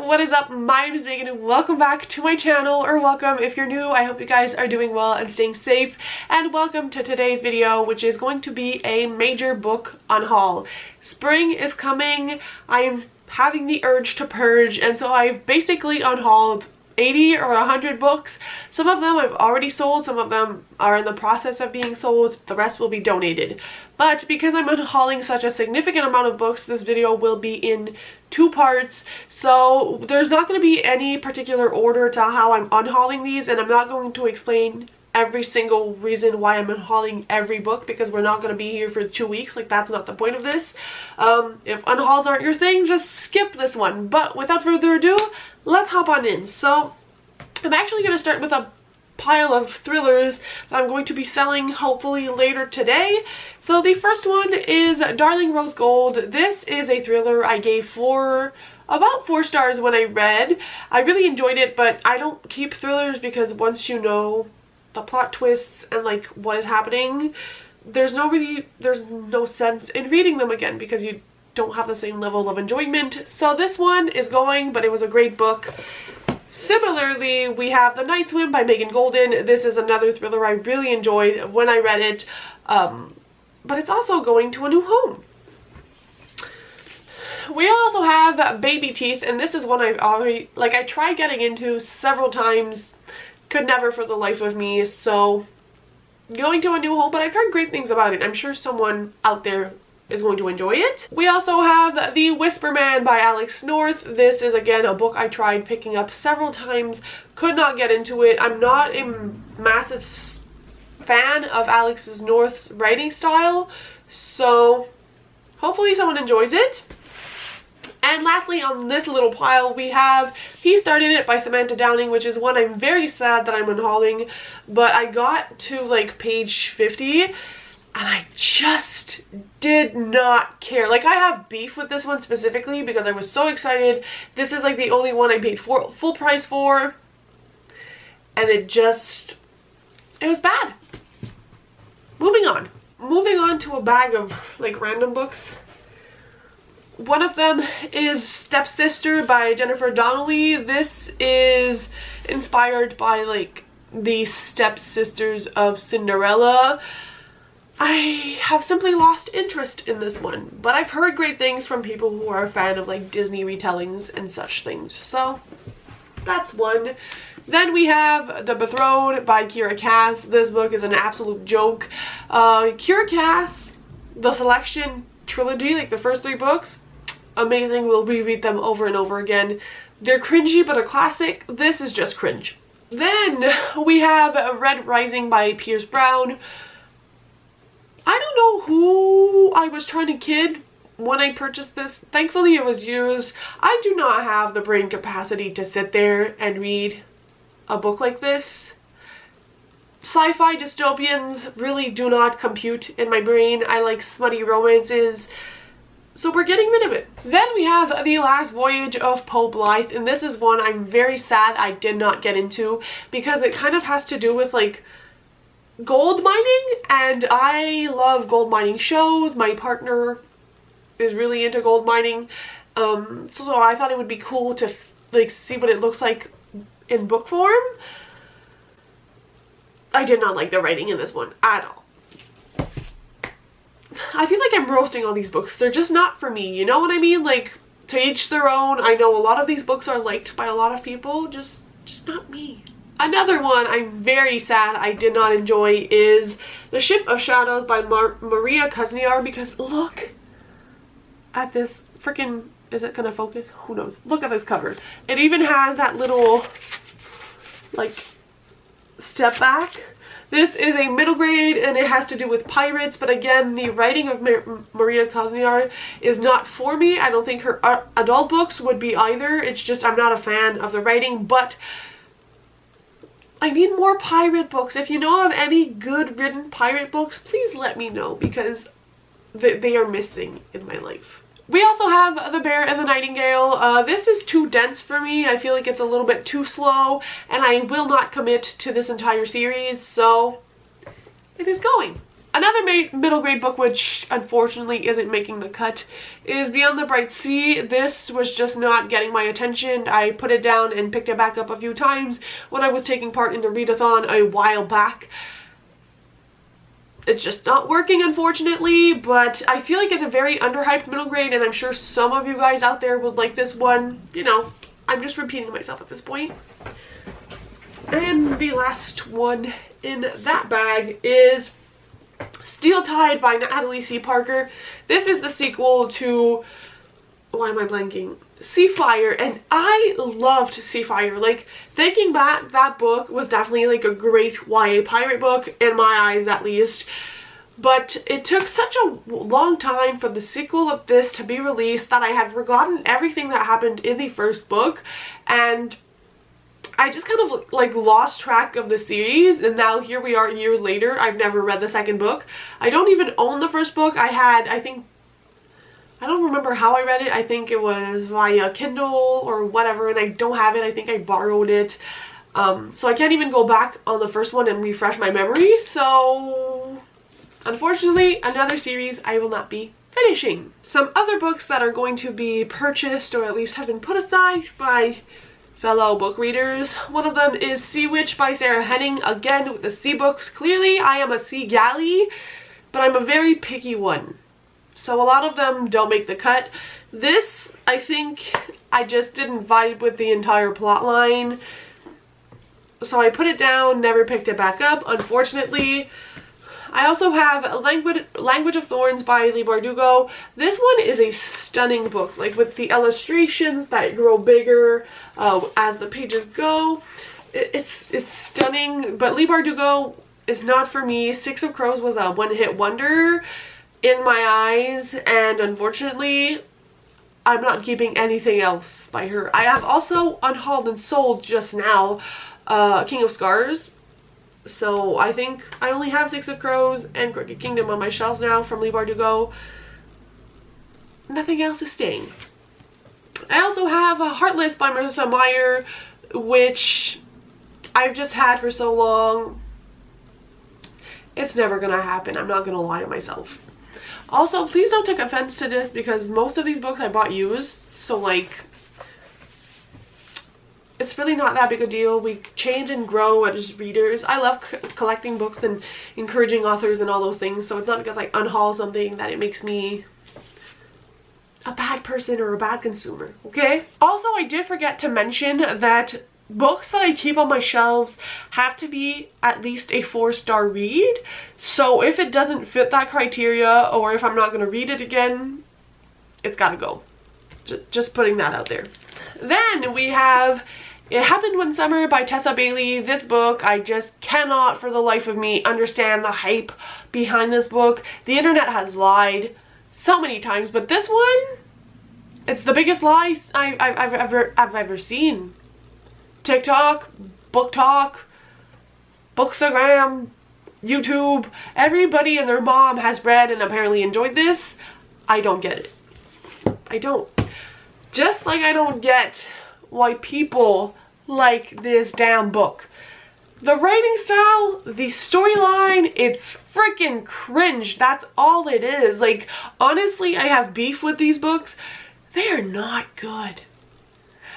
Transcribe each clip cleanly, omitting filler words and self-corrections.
what is up? My name is Megan and welcome back to my channel, or welcome if you're new. I hope you guys are doing well and staying safe, and welcome to today's video, which is going to be a major book unhaul. Spring is coming. I'm having the urge to purge, and so I've basically unhauled 80 or 100 books. Some of them I've already sold, some of them are in the process of being sold, the rest will be donated. But because I'm unhauling such a significant amount of books, this video will be in 2 parts. So there's not going to be any particular order to how I'm unhauling these, and I'm not going to explain every single reason why I'm unhauling every book, because we're not going to be here for 2 weeks. Like, that's not the point of this. If unhauls aren't your thing, just skip this one. But without further ado, let's hop on in. So I'm actually going to start with a pile of thrillers that I'm going to be selling hopefully later today. So the first one is Darling Rose Gold. This is a thriller I gave about 4 stars when I read. I really enjoyed it, but I don't keep thrillers because once you know the plot twists and like what is happening, there's no sense in reading them again because you don't have the same level of enjoyment. So this one is going, but it was a great book. Similarly, we have The Night Swim by Megan Golden. This is another thriller I really enjoyed when I read it, but it's also going to a new home. We also have Baby Teeth, and this is one I've already, I tried getting into several times, could never for the life of me, so going to a new home, but I've heard great things about it. I'm sure someone out there is going to enjoy it. We also have The Whisper Man by Alex North. This is again a book I tried picking up several times, could not get into it. I'm not a massive fan of Alex North's writing style, so hopefully someone enjoys it. And lastly, on this little pile, we have He Started It by Samantha Downing, which is one I'm very sad that I'm unhauling, but I got to like page 50 and I just did not care. Like, I have beef with this one specifically because I was so excited. This is like the only one I paid full price for, and it was bad. Moving on to a bag of like random books. One of them is Stepsister by Jennifer Donnelly. This is inspired by like the stepsisters of Cinderella. I have simply lost interest in this one, but I've heard great things from people who are a fan of like Disney retellings and such things, so that's one. Then we have The Betrothed by Kiera Cass. This book is an absolute joke. Kiera Cass, the Selection trilogy, like the first 3 books, amazing. We'll reread them over and over again. They're cringy but a classic. This is just cringe. Then we have Red Rising by Pierce Brown. I don't know who I was trying to kid when I purchased this. Thankfully it was used. I do not have the brain capacity to sit there and read a book like this. Sci-fi dystopians really do not compute in my brain. I like smutty romances, so we're getting rid of it. Then we have The Last Voyage of Poe Blythe, and this is one I'm very sad I did not get into because it kind of has to do with like gold mining, and I love gold mining shows. My partner is really into gold mining, so I thought it would be cool to like see what it looks like in book form. I did not like the writing in this one at all. I feel like I'm roasting all these books. They're just not for me, you know what I mean? Like, to each their own. I know a lot of these books are liked by a lot of people, just not me. Another one I'm very sad I did not enjoy is The Ship of Shadows by Maria Kuzniar, because look at this freaking, is it gonna focus? Who knows? Look at this cover. It even has that little like step back. This is a middle grade and it has to do with pirates, but again, the writing of Maria Kuzniar is not for me. I don't think her adult books would be either. It's just I'm not a fan of the writing, but I need more pirate books. If you know of any good written pirate books, please let me know, because they are missing in my life. We also have The Bear and the Nightingale. This is too dense for me. I feel like it's a little bit too slow, and I will not commit to this entire series, so it is going. Another middle grade book, which unfortunately isn't making the cut, is Beyond the Bright Sea. This was just not getting my attention. I put it down and picked it back up a few times when I was taking part in the readathon a while back. It's just not working, unfortunately, but I feel like it's a very underhyped middle grade, and I'm sure some of you guys out there would like this one. You know, I'm just repeating myself at this point. And the last one in that bag is Steel Tide by Natalie C. Parker. This is the sequel to, why am I blanking? Seafire, and I loved Seafire. Like, thinking back, that book was definitely like a great YA pirate book, in my eyes at least. But it took such a long time for the sequel of this to be released that I had forgotten everything that happened in the first book, and I just kind of like lost track of the series, and now here we are years later. I've never read the second book. I don't even own the first book. I don't remember how I read it. I think it was via Kindle or whatever, and I don't have it. I think I borrowed it. So I can't even go back on the first one and refresh my memory. So unfortunately, another series I will not be finishing. Some other books that are going to be purchased, or at least have been put aside by fellow book readers. One of them is Sea Witch by Sarah Henning, again with the sea books. Clearly I am a sea galley, but I'm a very picky one, so a lot of them don't make the cut. This, I think I just didn't vibe with the entire plot line, so I put it down, never picked it back up, unfortunately. I also have Language of Thorns by Leigh Bardugo. This one is a stunning book, like with the illustrations that grow bigger as the pages go. It's stunning, but Leigh Bardugo is not for me. Six of Crows was a one-hit wonder in my eyes, and unfortunately I'm not keeping anything else by her. I have also unhauled and sold just now King of Scars. So I think I only have Six of Crows and Crooked Kingdom on my shelves now from Leigh Bardugo. Nothing else is staying. I also have Heartless by Marissa Meyer, which I've just had for so long. It's never gonna happen. I'm not gonna lie to myself. Also, please don't take offense to this, because most of these books I bought used, so like, it's really not that big a deal. We change and grow as readers. I love collecting books and encouraging authors and all those things, so it's not because I unhaul something that it makes me a bad person or a bad consumer, okay? Also, I did forget to mention that books that I keep on my shelves have to be at least a 4-star read. So if it doesn't fit that criteria, or if I'm not going to read it again, it's gotta go. Just putting that out there. Then we have It Happened One Summer by Tessa Bailey. This book, I just cannot for the life of me understand the hype behind this book. The internet has lied so many times, but this one, it's the biggest lie I've ever seen. TikTok, Book Talk, Bookstagram, YouTube, everybody and their mom has read and apparently enjoyed this. I don't get it. I don't. Just like I don't get why people like this damn book. The writing style, the storyline, it's freaking cringe. That's all it is. Like, honestly, I have beef with these books. They are not good.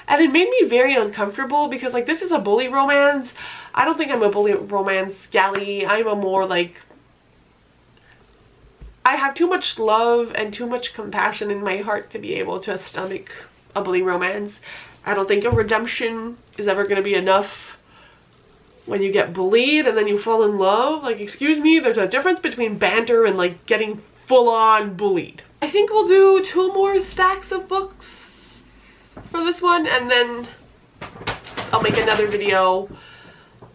And it made me very uncomfortable because, like, this is a bully romance. I don't think I'm a bully romance galley. I'm a more, like, I have too much love and too much compassion in my heart to be able to stomach a bully romance. I don't think a redemption is ever going to be enough when you get bullied and then you fall in love. Like, excuse me, there's a difference between banter and, like, getting full-on bullied. I think we'll do 2 more stacks of books for this one, and then I'll make another video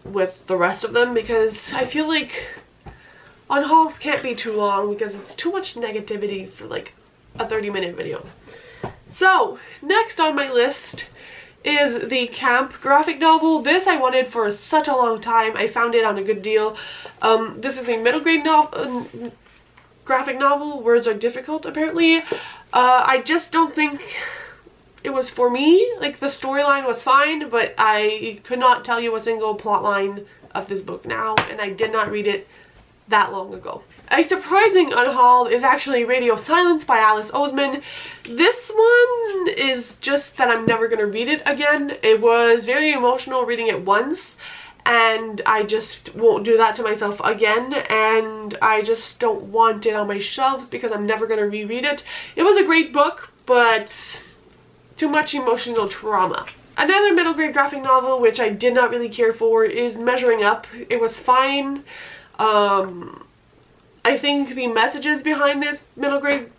with the rest of them, because I feel like unhauls can't be too long because it's too much negativity for like a 30-minute video. So next on my list is the Camp graphic novel. This I wanted for such a long time. I found it on a good deal. This is a middle grade graphic novel. Words are difficult apparently. I just don't think it was for me. Like, the storyline was fine, but I could not tell you a single plot line of this book now, and I did not read it that long ago. A surprising Unhaul is actually Radio Silence by Alice Oseman. This one is just that I'm never going to read it again. It was very emotional reading it once, and I just won't do that to myself again, and I just don't want it on my shelves because I'm never going to reread it. It was a great book, but too much emotional trauma. Another middle grade graphic novel which I did not really care for is Measuring Up. It was fine. I think the messages behind this middle grade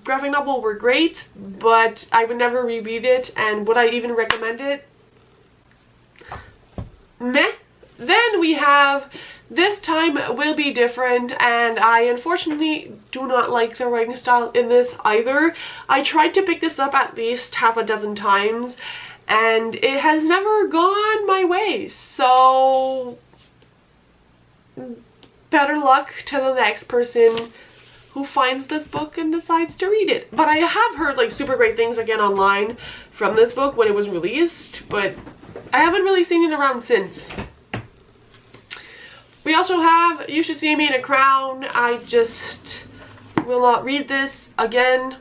graphic novel were great, but I would never reread it, and would I even recommend it? Meh. Then we have This Time Will Be Different, and I unfortunately do not like the writing style in this either. I tried to pick this up at least half a dozen times, and it has never gone my way, so better luck to the next person who finds this book and decides to read it. But I have heard like super great things again online from this book when it was released, but I haven't really seen it around since. We also have You Should See Me in a Crown. I just will not read this again.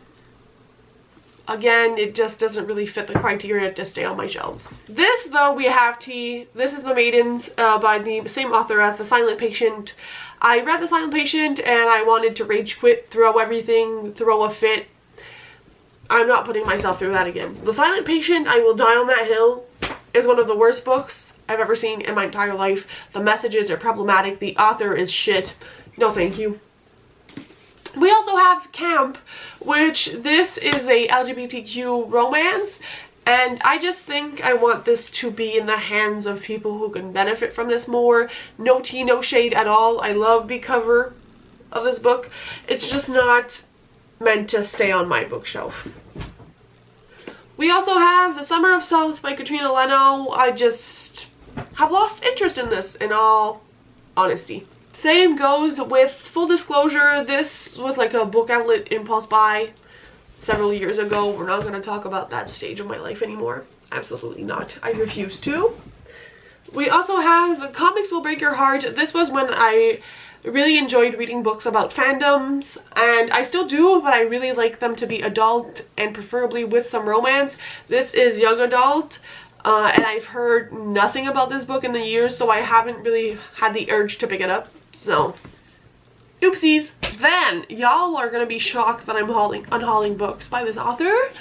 Again, it just doesn't really fit the criteria to stay on my shelves. This, though, we have tea. This is The Maidens by the same author as The Silent Patient. I read The Silent Patient and I wanted to rage quit, throw everything, throw a fit. I'm not putting myself through that again. The Silent Patient, I Will Die on That Hill, is one of the worst books I've ever seen in my entire life. The messages are problematic. The author is shit. No thank you. We also have Camp, which this is a LGBTQ romance, and I just think I want this to be in the hands of people who can benefit from this more. No tea, no shade at all. I love the cover of this book. It's just not meant to stay on my bookshelf. We also have The Summer of South by Katrina Leno. I just have lost interest in this, in all honesty. Same goes with Full Disclosure. This was like a book outlet impulse buy several years ago. We're not going to talk about that stage of my life anymore. Absolutely not. I refuse to. We also have Comics Will Break Your Heart. This was when I really enjoyed reading books about fandoms, and I still do, but I really like them to be adult and preferably with some romance. This is young adult. And I've heard nothing about this book in the years, so I haven't really had the urge to pick it up. So, oopsies. Then, y'all are gonna be shocked that I'm unhauling books by this author.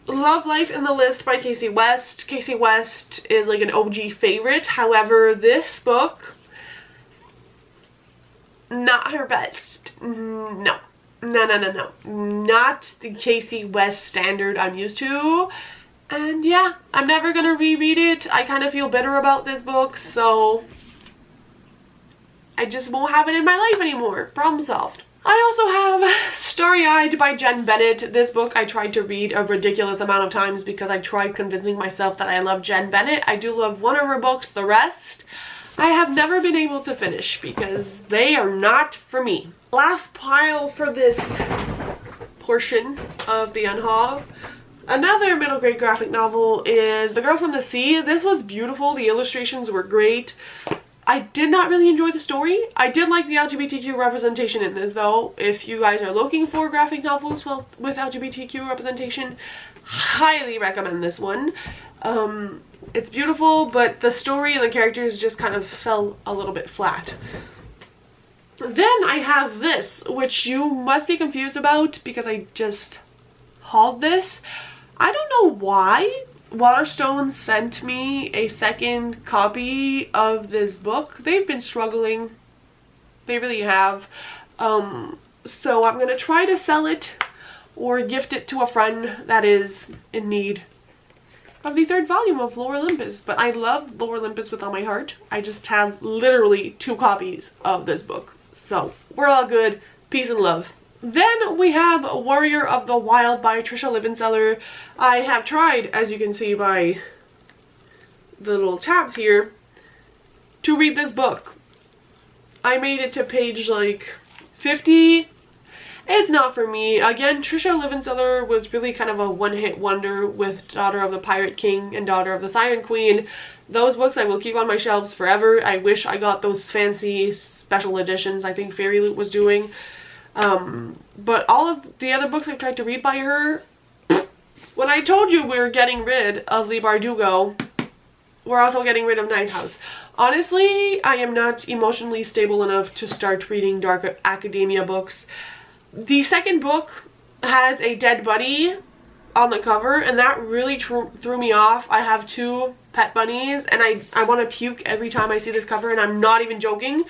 Love Life in the List by Casey West. Casey West is like an OG favorite. However, this book, not her best. No. No. Not the Casey West standard I'm used to. And yeah, I'm never gonna reread it. I kind of feel bitter about this book, so I just won't have it in my life anymore. Problem solved. I also have Starry-Eyed by Jen Bennett. This book I tried to read a ridiculous amount of times because I tried convincing myself that I love Jen Bennett. I do love one of her books. The rest I have never been able to finish because they are not for me. Last pile for this portion of the Unhaul. Another middle grade graphic novel is The Girl from the Sea. This was beautiful. The illustrations were great. I did not really enjoy the story. I did like the LGBTQ representation in this though. If you guys are looking for graphic novels with LGBTQ representation, highly recommend this one. It's beautiful, but the story and the characters just kind of fell a little bit flat. Then I have this, which you must be confused about because I just hauled this. I don't know why Waterstone sent me a second copy of this book. They've been struggling. They really have. So I'm gonna try to sell it or gift it to a friend that is in need of the third volume of Lore Olympus. But I love Lore Olympus with all my heart. I just have literally 2 copies of this book. So we're all good. Peace and love. Then we have Warrior of the Wild by Trisha Livenseller. I have tried, as you can see by the little tabs here, to read this book. I made it to page like 50 It's not for me. Again, Trisha Livenseller was really kind of a one-hit wonder with Daughter of the Pirate King and Daughter of the Siren Queen. Those books I will keep on my shelves forever. I wish I got those fancy special editions I think Fairy Loot was doing. But all of the other books I've tried to read by her, when I told you we were getting rid of Leigh Bardugo, we're also getting rid of Night House. Honestly, I am not emotionally stable enough to start reading dark academia books. The second book has a dead buddy on the cover, and that really threw me off. I have 2 pet bunnies, and I want to puke every time I see this cover, and I'm not even joking.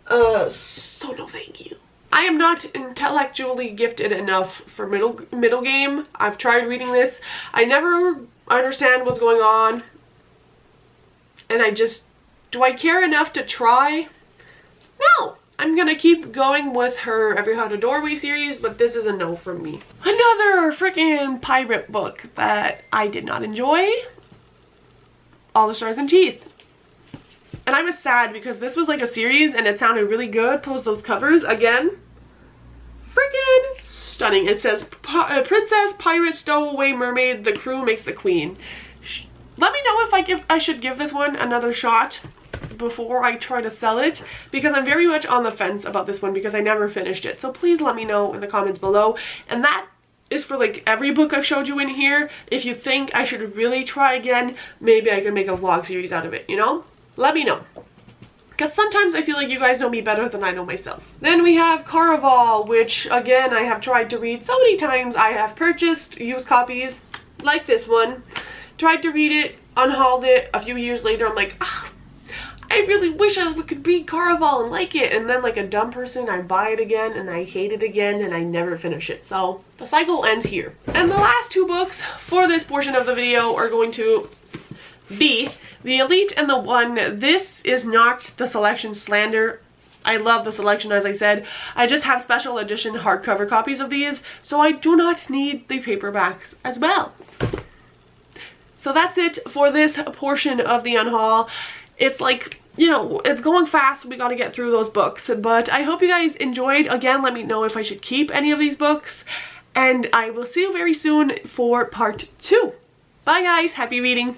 So no thank you. I am not intellectually gifted enough for middle game. I've tried reading this. I never understand what's going on. And do I care enough to try? No. I'm gonna keep going with her Every Heart a Doorway series, but this is a no from me. Another freaking pirate book that I did not enjoy. All the Stars and Teeth. And I was sad because this was like a series and it sounded really good. Post those covers again. Freaking stunning. It says, Princess, Pirate, Stowaway, Mermaid, the crew makes the queen. Let me know if I should give this one another shot before I try to sell it, because I'm very much on the fence about this one because I never finished it. So please let me know in the comments below. And that is for like every book I've showed you in here. If you think I should really try again, maybe I can make a vlog series out of it, you know? Let me know. Because sometimes I feel like you guys know me better than I know myself. Then we have Caraval, which again I have tried to read so many times. I have purchased used copies like this one. Tried to read it, unhauled it. A few years later I'm like, ah, I really wish I could read Caraval and like it. And then like a dumb person, I buy it again and I hate it again and I never finish it. So the cycle ends here. And the last 2 books for this portion of the video are going to be The Elite and the One. This is not the selection slander. I love the selection, as I said. I just have special edition hardcover copies of these, so I do not need the paperbacks as well. So that's it for this portion of the unhaul. It's like, you know, it's going fast. We got to get through those books. But I hope you guys enjoyed. Again, let me know if I should keep any of these books. And I will see you very soon for part 2. Bye guys. Happy reading.